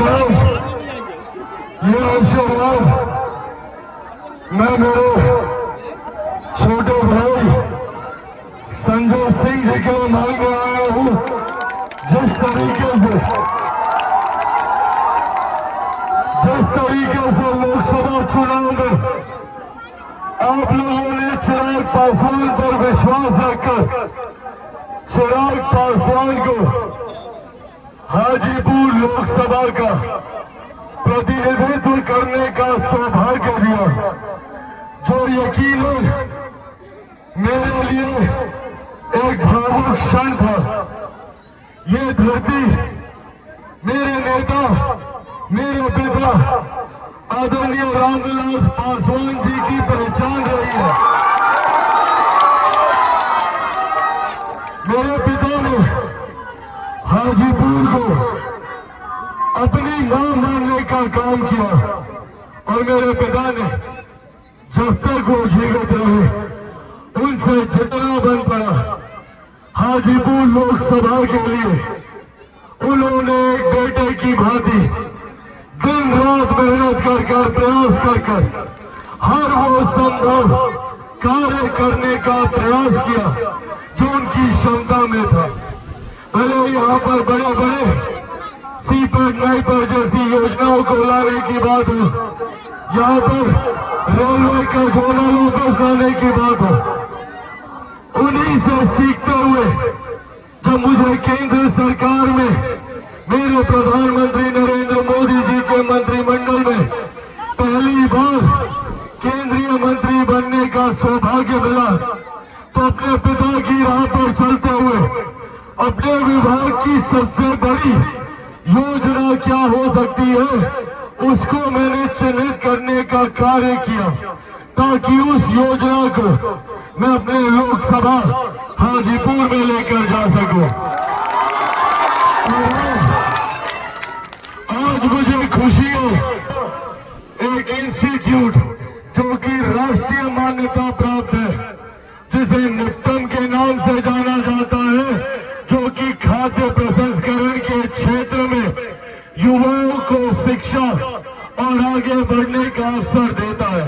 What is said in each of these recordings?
महाराज, ये आशीर्वाद मैं मेरे छोटे भाई संजय सिंह जी के लिए मांगने आया हूं। जिस तरीके से लोकसभा चुनाव में आप लोगों ने चिराग पासवान पर विश्वास रखकर चिराग पासवान को हाजीपुर लोकसभा का प्रतिनिधित्व करने का सौभाग्य दिया, जो यकीनन मेरे लिए एक भावुक क्षण था। ये धरती मेरे नेता, मेरे पिता आदरणीय रामविलास पासवान जी की पहचान रही है। मेरे पिता ने हाजीपुर को अपनी मां मानने का काम किया और मेरे पिता ने जब तक वो जीवित रहे उनसे जितना बन पड़ा हाजीपुर लोकसभा के लिए उन्होंने एक बेटे की भांति दिन रात मेहनत कर प्रयास कर हर वो संभव कार्य करने का प्रयास किया जो उनकी क्षमता में था। भले यहाँ पर बड़े बड़े सीपेट नाइपर जैसी योजनाओं को लाने की बात हो, यहाँ पर रेलवे का जोनल ऑफिस लाने की बात हो, उन्हीं से सीखते हुए जब मुझे केंद्र सरकार में मेरे प्रधानमंत्री नरेंद्र मोदी जी के मंत्रिमंडल में पहली बार केंद्रीय मंत्री बनने का सौभाग्य मिला, तो अपने पिता की राह पर चलते हुए अपने विभाग की सबसे बड़ी योजना क्या हो सकती है उसको मैंने चिन्हित करने का कार्य किया, ताकि उस योजना को मैं अपने लोकसभा हाजीपुर में लेकर जा सकूं। आज मुझे खुशी है, एक इंस्टीट्यूट जो कि राष्ट्रीय मान्यता प्राप्त है, जिसे निफ्टम के नाम से जाना जाता है, जो कि खाद्य प्रसंस्करण के क्षेत्र में युवाओं को शिक्षा और आगे बढ़ने का अवसर देता है।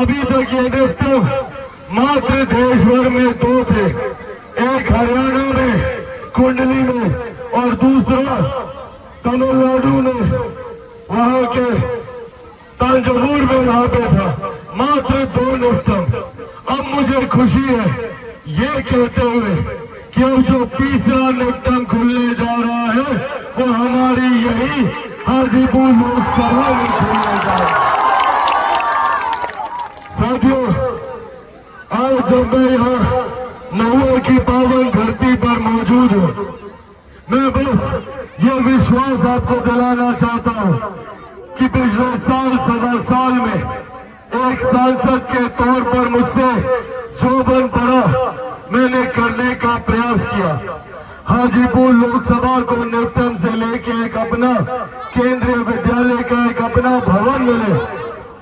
अभी तक ये निफ्टम मात्र देश भर में 2 थे, एक हरियाणा में कुंडली में और दूसरा तमिलनाडु में वहां के तंजावुर में वहां पे था, मात्र 2 निफ्टम। अब मुझे खुशी है ये कहते हुए कि अब जो तीसरा निफ्टम खुलने जा रहा है वो हमारी यही हाजीपुर लोकसभा में खुलने जा रहा है। साथियों, आज जब मैं यहाँ महुआ की पावन धरती पर मौजूद हूँ, मैं बस ये विश्वास आपको दिलाना चाहता हूँ कि पिछले साल 7 साल में एक सांसद के तौर पर मुझसे जो बन पड़ा मैंने करने का प्रयास किया। हाजीपुर लोकसभा को निफ्टम से लेके एक अपना केंद्रीय विद्यालय का एक अपना भवन मिले,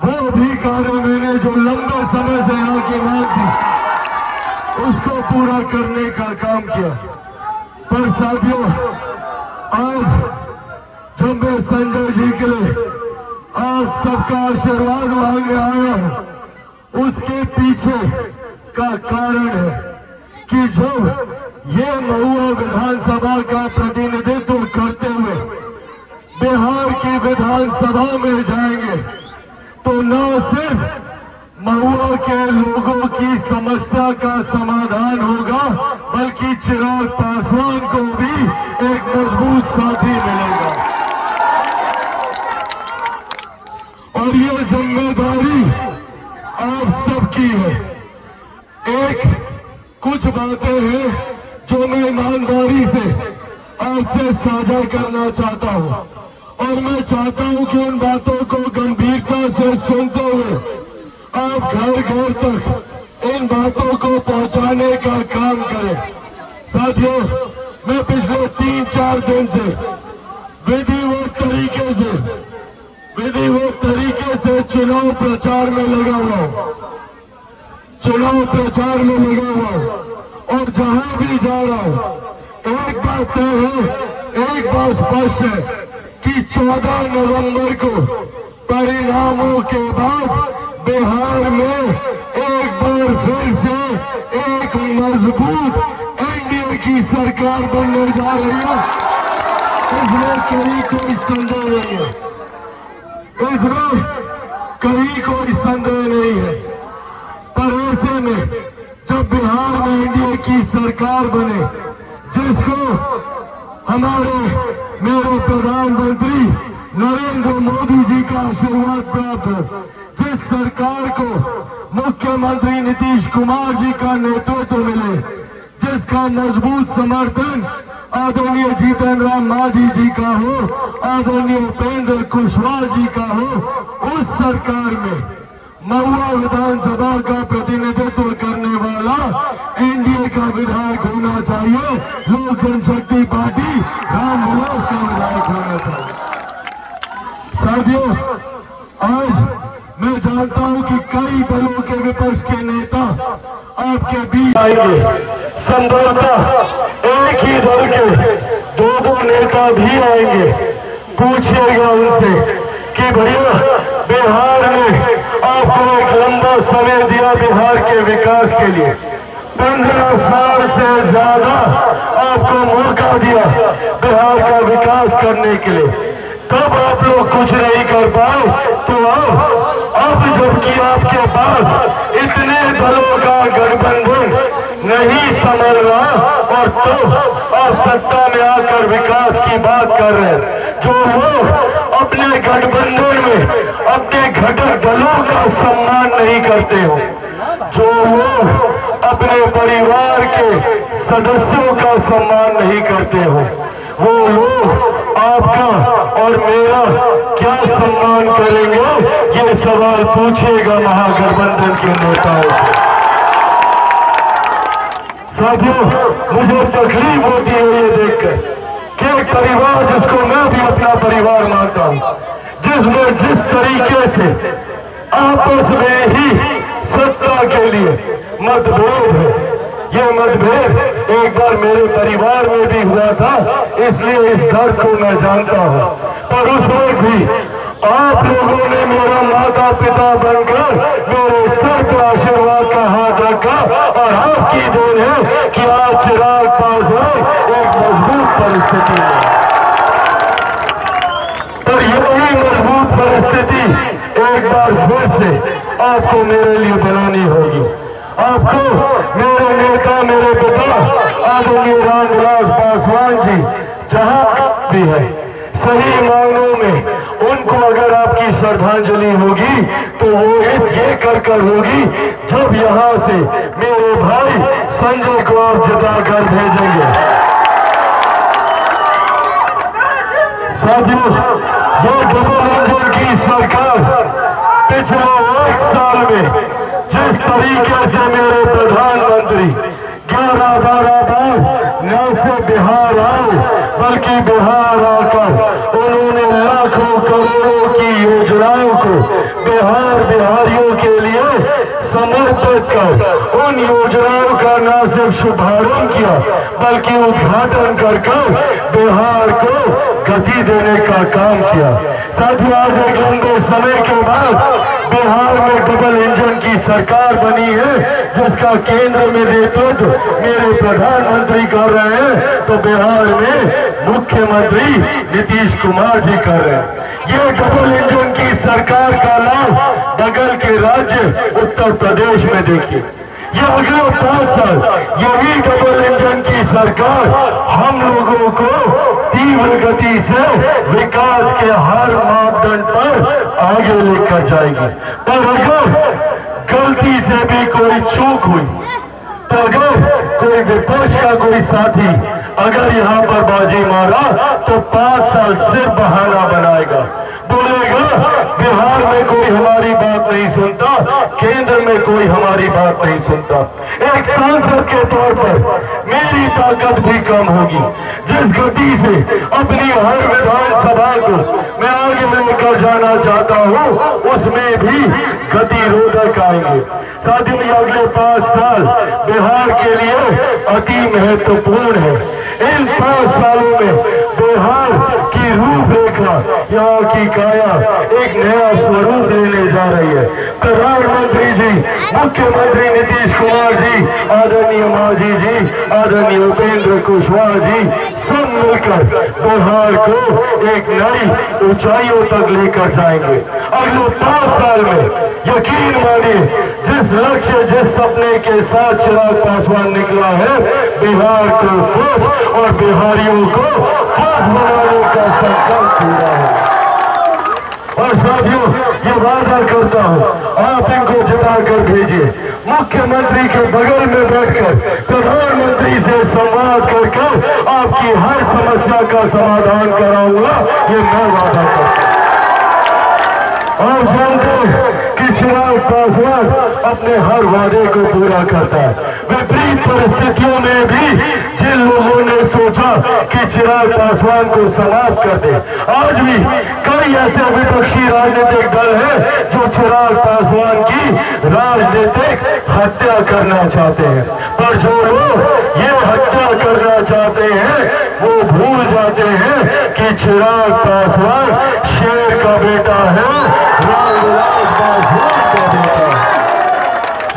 वो भी कार्य मैंने जो लंबे समय से यहाँ की मांग थी उसको पूरा करने का काम किया। पर साथियों, आज जब मैं संजय जी के लिए आप सबका आशीर्वाद मांगने आया हूं, उसके पीछे का कारण है कि जब ये महुआ विधानसभा का प्रतिनिधित्व करते हुए बिहार की विधानसभा में जाएंगे तो न सिर्फ महुआ के लोगों की समस्या का समाधान होगा, बल्कि चिराग पासवान को भी एक मजबूत साथी मिलेगा। और ये जिम्मेदारी आप सबकी है। एक कुछ बातें हैं जो मैं ईमानदारी से आपसे साझा करना चाहता हूं, और मैं चाहता हूं कि उन बातों को गंभीरता से सुनते हुए आप घर घर तक इन बातों को पहुंचाने का काम करें। साथियों, मैं पिछले 3-4 दिन से विधिवत तरीके से चुनाव प्रचार में लगा हुआ हूं, और जहां भी जा रहा हूं एक बात तय है, एक बात स्पष्ट है कि 14 नवंबर को परिणामों के बाद बिहार में एक बार फिर से एक मजबूत एनडीए की सरकार बनने जा रही है। इसमें कहीं कोई संदेह नहीं है, इसमें कहीं कोई संदेह नहीं है। पर ऐसे में जब बिहार में एनडीए की सरकार बने, जिसको हमारे मेरे प्रधानमंत्री नरेंद्र मोदी जी का आशीर्वाद प्राप्त हो, जिस सरकार को मुख्यमंत्री नीतीश कुमार जी का नेतृत्व मिले, जिसका मजबूत समर्थन आदरणीय जीतन राम मांझी जी का हो, आदरणीय उपेंद्र कुशवाहा जी का हो, उस सरकार में महुआ विधानसभा का प्रतिनिधित्व करने वाला एनडीए का विधायक होना चाहिए, लोक जनशक्ति पार्टी रामविलास का विधायक होना चाहिए। साथियों, आज मैं जानता हूं कि कई दलों के विपक्ष के नेता आपके बीच आएंगे, संभवतः एक ही दल के दो नेता भी आएंगे। पूछिएगा उनसे कि भैया, बिहार ने आपको एक लंबा समय दिया बिहार के विकास के लिए, 15 साल से ज्यादा आपको मौका दिया बिहार का विकास करने के लिए, तब आप लोग कुछ नहीं कर पाए। तो अब जबकि आपके पास इतने दलों का गठबंधन नहीं संभल रहा और तो आप सत्ता में आकर विकास की बात कर रहे हैं, जो लोग अपने गठबंधन में अपने घटक दलों का सम्मान नहीं करते हो, जो लोग अपने परिवार के सदस्यों का सम्मान नहीं करते हो, वो लोग आपका और मेरा क्या सम्मान करेंगे, ये सवाल पूछेगा महागठबंधन के नेताओं से। साथियों, मुझे तकलीफ होती है ये देखकर कि एक परिवार जिसको मैं भी अपना परिवार मानता हूँ, जिसमें जिस तरीके से आपस में ही सत्ता के लिए मतभेद है, ये मतभेद एक बार मेरे परिवार में भी हुआ था, इसलिए इस दर्द को मैं जानता हूँ। पर उस वक्त भी आप लोगों ने मेरा माता पिता बनकर मेरे सर पर आशीर्वाद का हाथ रखा और आपकी देन है कि आज चिराग पासवान एक मजबूत परिस्थिति है। और यही मजबूत परिस्थिति एक बार फिर से आपको मेरे लिए बनानी होगी। आपको मेरे नेता, मेरे पिता आदरणीय रामविलास पासवान जी जहां भी है, सही मायनों में उनको अगर आपकी श्रद्धांजलि होगी तो वो ये कर होगी जब यहाँ से मेरे भाई संजय को आप जिताकर भेजेंगे। साथियों, ये डबल इंजन की सरकार पिछले 1 साल में जिस तरीके से मेरे प्रधानमंत्री 11-12 बार न से बिहार आए, बल्कि बिहार आकर उन्होंने लाखों करोड़ों की योजनाओं को बिहारियों के लिए समर्पित कर उन योजनाओं का न सिर्फ शुभारंभ किया बल्कि उद्घाटन कर बिहार को गति देने का काम किया। साथियों, आज एक लंबे समय के बाद बिहार में डबल इंजन की सरकार बनी है, जिसका केंद्र में नेतृत्व मेरे प्रधानमंत्री कर रहे हैं, तो बिहार में मुख्यमंत्री नीतीश कुमार जी कर रहे हैं। ये डबल इंजन की सरकार का लाभ बगल के राज्य उत्तर प्रदेश में देखिए। ये अगले 5 साल यही डबल इंजन की सरकार हम लोगों को तीव्र गति से विकास के हर मापदंड पर आगे लेकर जाएगी। पर अगर गलती से भी कोई चूक हुई, तो अगर कोई विपक्ष का कोई साथी अगर यहाँ पर बाजी मारा तो 5 साल सिर्फ बहाना बनाएगा, बोलेगा बिहार में कोई हमारी बात नहीं सुनता, केंद्र में कोई हमारी बात नहीं सुनता। एक सांसद के तौर पर मेरी ताकत भी कम होगी। जिस गति से अपनी हर विधानसभा को मैं आगे लेकर जाना चाहता हूँ, उसमें भी गतिरोधक आएंगे। साथियों, अगले 5 साल बिहार के लिए अति महत्वपूर्ण है। इन 5 सालों में बिहार की रूपरेखा दफा यहाँ की काया एक नया स्वरूप लेने जा रही है। प्रधानमंत्री जी, मुख्यमंत्री नीतीश कुमार जी, आदरणीय मांझी जी, आदरणीय उपेंद्र कुशवाहा जी सब मिलकर बिहार को एक नई ऊंचाइयों तक लेकर जाएंगे। अगले 5 साल में यकीन मानिए, जिस लक्ष्य जिस सपने के साथ चिराग पासवान निकला है, बिहार को खुश और बिहारियों को खुश बनाने का संकल्प पूरा है। और साथियों, ये वादा करता हूँ, आप इनको जिता कर भेजिए। मुख्यमंत्री के बगल में बैठकर प्रधानमंत्री से संवाद करके आपकी हर समस्या का समाधान कराऊंगा, ये मैं वादा करता हूँ। आप जानते हैं कि चिराग पासवान अपने हर वादे को पूरा करता है। विपरीत परिस्थितियों में भी जिन लोगों ने सोचा कि चिराग पासवान को समाप्त कर दे, आज भी कई ऐसे विपक्षी राजनीतिक दल हैं जो चिराग पासवान की राजनीतिक हत्या करना चाहते हैं। पर जो लोग ये हत्या करना चाहते हैं वो भूल जाते हैं कि चिराग पासवान शेर का बेटा है, रामविलास पासवान का बेटा।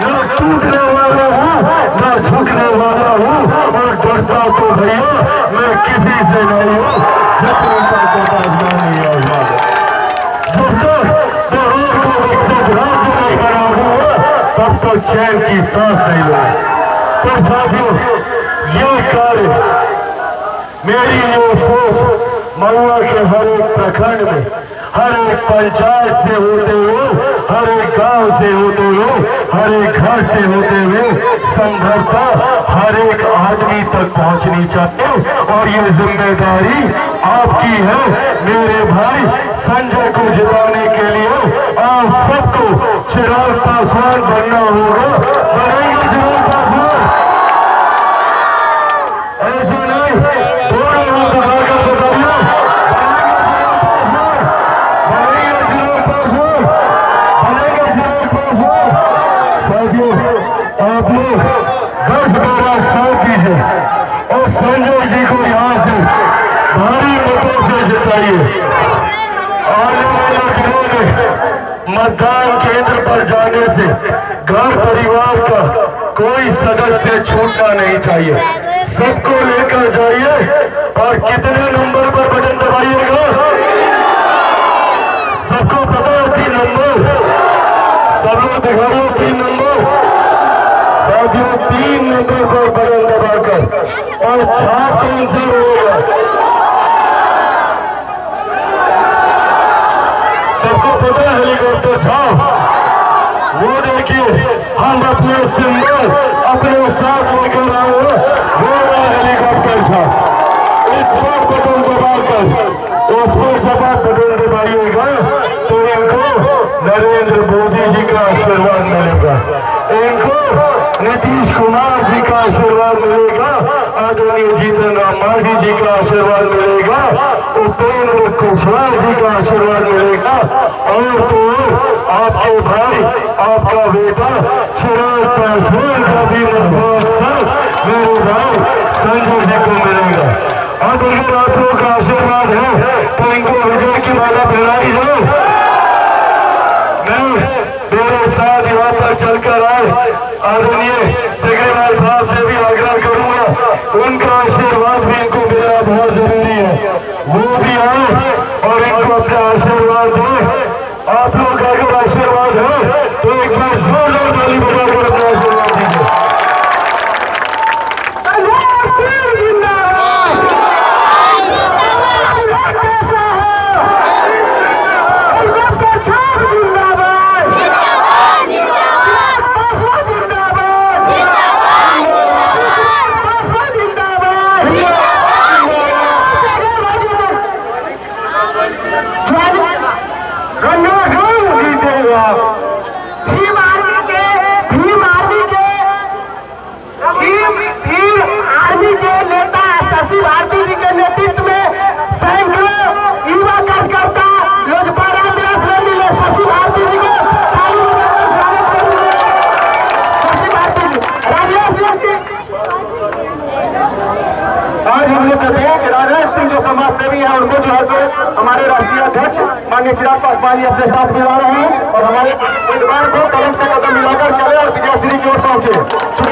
ना टूटने वाला हूँ, ना झुकने वाला हूँ, और डरता तो भैया मैं किसी से नहीं हूँ जब तक पासवान नहीं आज़ाद। जब तक बिहार को विकसित राज्य नहीं बना हुआ, तब तक चैन की सांस नहीं लूंगा। तो साथियों, ये कार्य मेरी ये सोच महुआ के हर एक प्रखंड में, हर एक पंचायत से होते हुए, हर एक गांव से होते हुए, हर एक घर से होते हुए संभवतः हर एक आदमी तक पहुंचनी चाहिए। और ये जिम्मेदारी आपकी है मेरे भाई। संजय को जिताने के लिए आप सबको चिराग पासवान बनना होगा। बनेंगे चिराग पासवान? ऐसे नहीं, थोड़ा हाथ उठाकर बताइए, बनेंगे चिराग पासवान? बनेंगे चिराग पासवान? साथियों, आप लोग 10 बार साथ दीजिए और संजय जी को यहाँ से भारी मतों से जिताइए। आने वाले दिनों में मतदान केंद्र पर जाने से घर परिवार का कोई सदस्य छूटना नहीं चाहिए। सबको लेकर जाइए। और कितने नंबर पर बटन दबाइएगा? सबको पता है 3 नंबर? सब लोग दिखाइए 3 नंबर। साथियों, 3 नंबर पर बटन दबाकर, और छाप कौन सा रहेगा? सबको पता है हेलीकॉप्टर छाप। वो देखिए, हम अपने सिंबल अपने साथ लेकर आए हैं, वो हेलीकॉप्टर छाप। इस पर बटन दबाकर, उस पर जब आप बटन दबाइएगा तो इनको नरेंद्र मोदी जी का आशीर्वाद मिलेगा, इनको नीतीश कुमार जी का आशीर्वाद मिलेगा, आदरणीय जीतन राम मांझी जी का आशीर्वाद मिलेगा, उपेंद्र कुशवाहा जी का आशीर्वाद मिलेगा, और तो आपके भाई, आपका बेटा चिराग पासवान का भी मजबूत मेरे भाई संजय जी को मिलेगा। अब अगर आप लोग का आशीर्वाद है तो इनको विजय की माला पहनाई जाए। मैं मेरे साथ यहाँ पर चलकर आए आदरणीय सेक्रेटरी साहब से भी आग्रह करूंगा, उनका आशीर्वाद भी इनको मिलना बहुत जरूरी है। वो भी आए और इनको अपना आशीर्वाद दें। आप लोग का अगर आशीर्वाद है तो एक बार जोरदार ताली बजाकर अपना आशीर्वाद दीजिए। समाज सेवी है, उनको जो है सो हमारे हमारे राष्ट्रीय अध्यक्ष माननीय चिराग पासवान जी अपने साथ मिला रहे हैं और हमारे उम्मीदवार को कदम से कदम मिलाकर चले और विजयश्री की ओर पहुंचे।